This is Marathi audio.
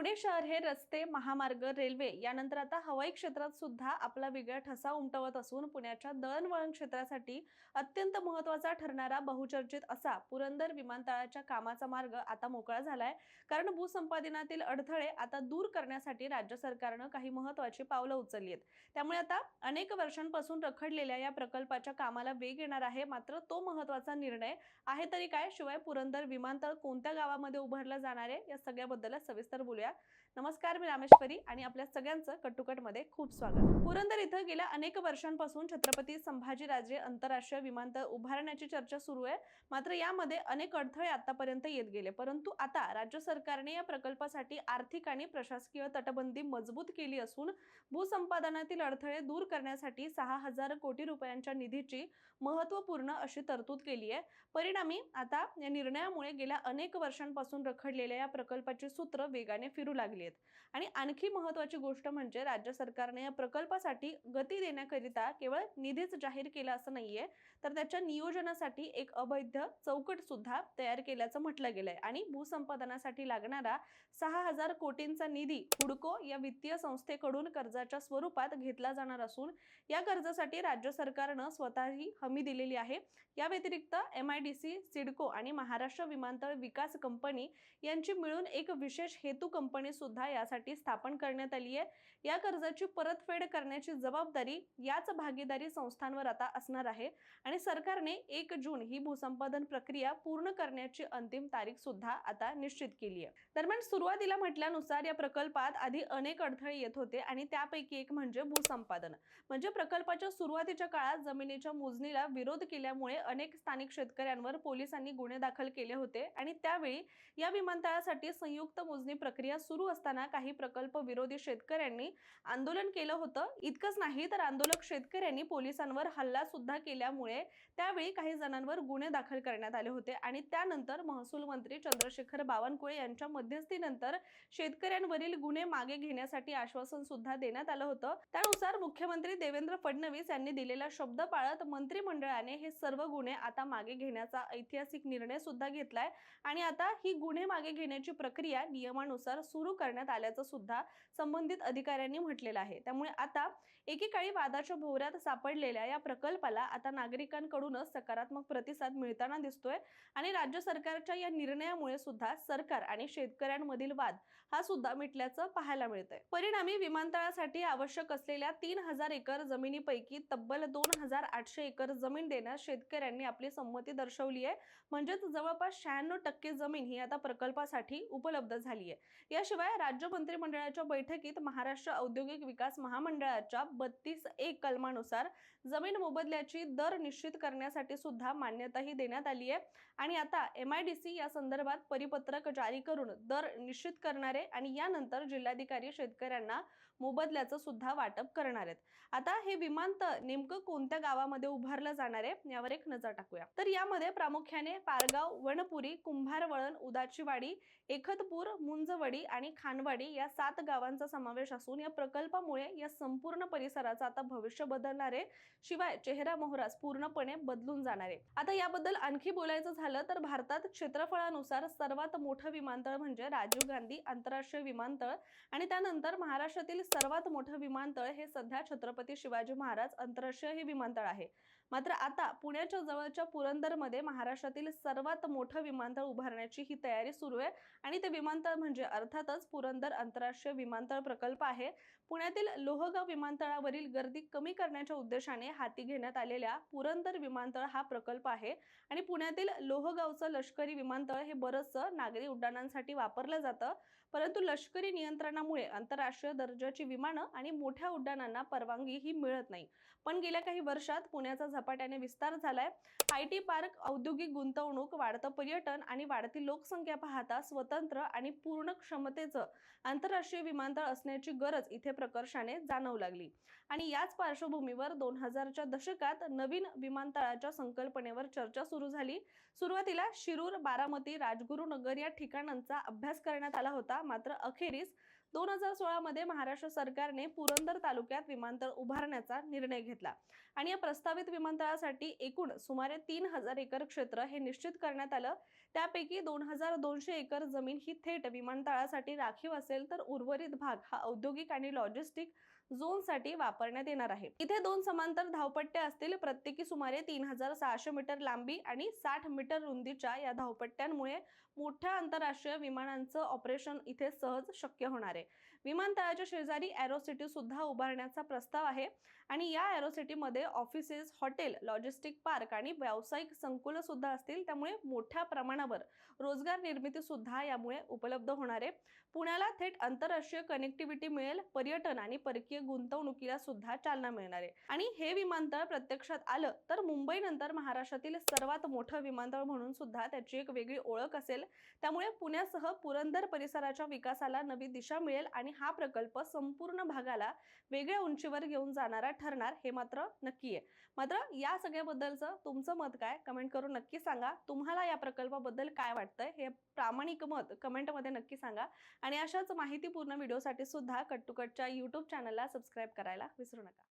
पुणे शहर हे रस्ते, महामार्ग, रेल्वे यानंतर आता हवाई क्षेत्रात सुद्धा आपला वेगळा ठसा उमटवत असून पुण्याच्या दळणवळण क्षेत्रासाठी अत्यंत महत्त्वाचा ठरणारा बहुचर्चित असा पुरंदर विमानतळाच्या कामाचा मार्ग आता मोकळा झालाय। कारण भूसंपादनातील अडथळे आता दूर करण्यासाठी राज्य सरकारने काही महत्त्वाची पावलं उचलली आहेत। त्यामुळे आता अनेक वर्षांपासून रखडलेल्या या प्रकल्पाच्या कामाला वेग येणार आहे। मात्र तो महत्त्वाचा निर्णय आहे तरी काय, शिवाय पुरंदर विमानतळ कोणत्या गावामध्ये उभारलं जाणार आहे या सगळ्याबद्दल सविस्तर बोलूया। नमस्कार, मी रामेश्वरी आणि आपल्या सगळ्यांचं कटुकट मध्ये खूप स्वागत। पुरंदर इथं गेल्या अनेक वर्षांपासून छत्रपती संभाजीराजे आंतरराष्ट्रीय विमानतळ उभारण्याची चर्चा सुरू आहे। मात्र यामध्ये अनेक अडथळे आतापर्यंत येत गेले, परंतु आता राज्य सरकारने या प्रकल्पासाठी आर्थिक आणि प्रशासकीय तटबंदी मजबूत केली असून भूसंपादनातील अडथळे दूर करण्यासाठी 6,000 कोटी रुपयांच्या निधीची महत्त्वपूर्ण अशी तरतूद केली आहे। परिणामी आता या निर्णयामुळे गेल्या अनेक वर्षांपासून रखडलेल्या या प्रकल्पाची सूत्र वेगाने फिरू लागली आहेत। आणि आणखी महत्त्वाची गोष्ट म्हणजे राज्य सरकारने या प्रकल्पासाठी गती देण्याकरिता केवळ निधीच जाहीर केला असं नाहीये, तर त्याच्या नियोजनासाठी एक अवैध चौकट सुद्धा तयार केल्याचं म्हटलं गेलंय। आणि भूसंपादनासाठी लागणारा 6,000 कोटींचा निधी हुडको या वित्तीय संस्थेकडून कर्जाच्या स्वरूपात घेतला जाणार असून या कर्जासाठी राज्य सरकारने स्वतःही हमी दिलेली आहे। या व्यतिरिक्त MIDC, सिडको आणि महाराष्ट्र विमानतळ विकास कंपनी यांची मिळून एक विशेष हेतू कंपनी सुद्धा यासाठी स्थापन करण्यात आली आहे। या कर्जाची परतफेड करण्याची जबाबदारी याच भागीदारी संस्थांवर आता असणार आहे आणि सरकारने 1 जून ही भूसंपादन प्रक्रिया पूर्ण करण्याची अंतिम तारीख सुद्धा आता निश्चित केली आहे। दरम्यान सुरुवातीला म्हटल्यानुसार या प्रकल्पात आधी अनेक अडथळे येत होते आणि त्यापैकी एक म्हणजे भूसंपादन। म्हणजे प्रकल्पाच्या सुरुवातीच्या काळात जमिनीच्या मोजणीला विरोध केल्यामुळे अनेक स्थानिक शेतकऱ्यांवर पोलिसांनी गुन्हे दाखल केले होते आणि त्यावेळी या विमानतळासाठी संयुक्त मोजणी प्रक्रिया सुरू असताना काही प्रकल्प विरोधी शेतकऱ्यांनी आंदोलन केलं होतं। इतकंच नाही तर आंदोलक शेतकऱ्यांनी पोलिसांवर हल्ला सुद्धा केल्यामुळे त्यावेळी काही जणांवर गुन्हे दाखल करण्यात आले होते आणि त्यानंतर महसूल मंत्री चंद्रशेखर बावनकुळे यांच्या मध्यस्थीनंतर शेतकऱ्यांवरील गुन्हे मागे घेण्यासाठी आश्वासन सुद्धा देण्यात आलं होतं। त्यानुसार मुख्यमंत्री देवेंद्र फडणवीस यांनी दिलेला शब्द पाळत मंत्रिमंडळाने हे सर्व गुन्हे आता मागे घेण्याचा ऐतिहासिक निर्णय सुद्धा घेतलाय आणि आता ही गुन्हे मागे घेण्याची प्रक्रिया नियमानुसार सुरू करण्यात आल्याचं सुद्धा संबंधित अधिकाऱ्यांनी म्हटलेलं आहे। त्यामुळे आता एकेकाळी वादाच्या भोवऱ्यात सापडलेल्या या प्रकल्पाला आता नागरिकांकडूनच सकारात्मक प्रतिसाद मिळताना दिसतोय आणि राज्य सरकारच्या या निर्णयामुळे सुद्धा सरकार आणि शेतकऱ्यांमधील वाद हा सुद्धा मिटल्याचं पाहायला मिळतंय। परिणामी विमानतळासाठी आवश्यक असलेल्या 3,000 एकर जमिनीपैकी तब्बल 2,800 एकर जमीन देण्यास शेतकऱ्यांनी आपली संमती दर्शवली आहे। म्हणजेच जवळपास 96% जमीन ही आता प्रकल्पासाठी उपलब्ध झाली आहे। याशिवाय राज्य मंत्रिमंडळाच्या बैठकीत महाराष्ट्र औद्योगिक विकास महामंडळाच्या 32(1) कलमानुसार जमीन मोबदल्याची दर निश्चित करण्यासाठी सुद्धा मान्यताही देण्यात आली आहे आणि आता MIDC या संदर्भात परिपत्रक जारी करून दर निश्चित करणार आहे आणि यानंतर जिल्हाधिकारी शेतकऱ्यांना मोबदल्याचं सुद्धा वाटप करणार आहेत। आता हे विमानतळ नेमकं कोणत्या गावामध्ये उभारलं जाणार आहे यावर एक नजर टाकूया। तर यामध्ये प्रामुख्याने पारगाव, वनपुरी, कुंभारवळण, उदाचीवाडी, एकतपूर, मुंजवडी आणि खानवाडी या 7 गावांचा समावेश असून या प्रकल्पामुळे या संपूर्ण परिसराचं आता भविष्य बदलणार आहे। शिवाय चेहरा मोहराच पूर्णपणे बदलून जाणार आहे। आता याबद्दल आणखी बोलायचं झालं तर भारतात क्षेत्रफळानुसार सर्वात मोठं विमानतळ म्हणजे राजीव गांधी आंतरराष्ट्रीय विमानतळ आणि त्यानंतर महाराष्ट्रातील सर्वात मोठं विमानतळ हे सध्या छत्रपती शिवाजी महाराज आंतरराष्ट्रीय हे विमानतळ आहे। मात्र आता पुण्याच्या जवळच्या पुरंदरमध्ये महाराष्ट्रातील सर्वात मोठं विमानतळ उभारण्याची ही तयारी सुरू आहे आणि ते विमानतळ म्हणजे अर्थातच पुरंदर आंतरराष्ट्रीय विमानतळ प्रकल्प आहे। पुण्यातील लोहगाव विमानतळावरील गर्दी कमी करण्याच्या उद्देशाने हाती घेण्यात आलेल्या पुरंदर विमानतळ हा प्रकल्प आहे आणि पुण्यातील लोहगावचं लष्करी विमानतळ हे बरंचसं नागरी उड्डाणांसाठी वापरलं जातं, परंतु लष्करी नियंत्रणामुळे आंतरराष्ट्रीय दर्जाची विमानं आणि मोठ्या उड्डाणांना परवानगी ही मिळत नाही। पण गेल्या काही वर्षात पुण्याचा झपाट्याने विस्तार झालाय। IT पार्क, औद्योगिक गुंतवणूक, वाढतं पर्यटन आणि वाढती लोकसंख्या पाहता स्वतंत्र आणि पूर्ण क्षमतेचं आंतरराष्ट्रीय विमानतळ असण्याची गरज इथे प्रकर्षाने जाणवू लागली आणि याच पार्श्वभूमीवर 2000च्या दशकात नवीन विमानतळाच्या संकल्पनेवर चर्चा सुरू झाली। सुरुवातीला शिरूर, बारामती, राजगुरुनगर या ठिकाणांचा अभ्यास करण्यात आला होता, मात्र अखेरीस 2016 मध्ये महाराष्ट्र सरकारने पुरंदर तालुक्यात विमानतळ उभारण्याचा निर्णय घेतला आणि या प्रस्तावित विमानतळासाठी एकूण सुमारे 3,000 एकर क्षेत्र हे निश्चित करण्यात आलं। त्यापैकी 2200 एकर जमीन ही थेट विमानतळासाठी राखीव असेल, तर उर्वरित भाग हा औद्योगिक आणि लॉजिस्टिक झोनसाठी वापरण्यात येणार आहे. इथे 2 समांतर धावपट्ट्या असतील. प्रत्येकी सुमारे 3600 मीटर लांबी आणि 60 मीटर रुंदीच्या या धावपट्ट्यांमुळे मोठ्या आंतरराष्ट्रीय विमानांचं ऑपरेशन इथे सहज शक्य होणार आहे. विमानतळाच्या शेजारी एरोसिटी सुद्धा उभारण्याचा प्रस्ताव आहे आणि या एरोसिटीमध्ये ऑफिसेस, हॉटेल, लॉजिस्टिक पार्क आणि व्यावसायिक संकुल सुद्धा असतील. त्यामुळे मोठ्या प्रमाणावर रोजगार निर्मिती सुद्धा यामुळे उपलब्ध होणार आहे. पुण्याला थेट आंतरराष्ट्रीय कनेक्टिव्हिटी मिळेल. पर्यटन आणि परकीय गुंतवणुकीला सुद्धा चालना मिळणार आहे आणि हे विमानतळ प्रत्यक्षात आलं तर मुंबईनंतर महाराष्ट्रातील सर्वात मोठं विमानतळ म्हणून सुद्धा त्याची एक वेगळी ओळख असेल. त्यामुळे पुण्यासह पुरंदर परिसराच्या विकासाला नवी दिशा मिळेल आणि हा प्रकल्प संपूर्ण भागाला वेगळ्या उंचीवर घेऊन जाणारा ठरणार, हे मात्र नक्की आहे. मात्र या सगळ्याबद्दलचं तुमचं मत काय, कमेंट करून नक्की सांगा. तुम्हाला या प्रकल्पाबद्दल काय वाटतंय हे प्रामाणिक मत कमेंटमध्ये नक्की सांगा आणि अशाच माहितीपूर्ण व्हिडिओसाठी सुद्धा कट टू कटच्या YouTube चॅनलला सबस्क्राईब करायला विसरू नका.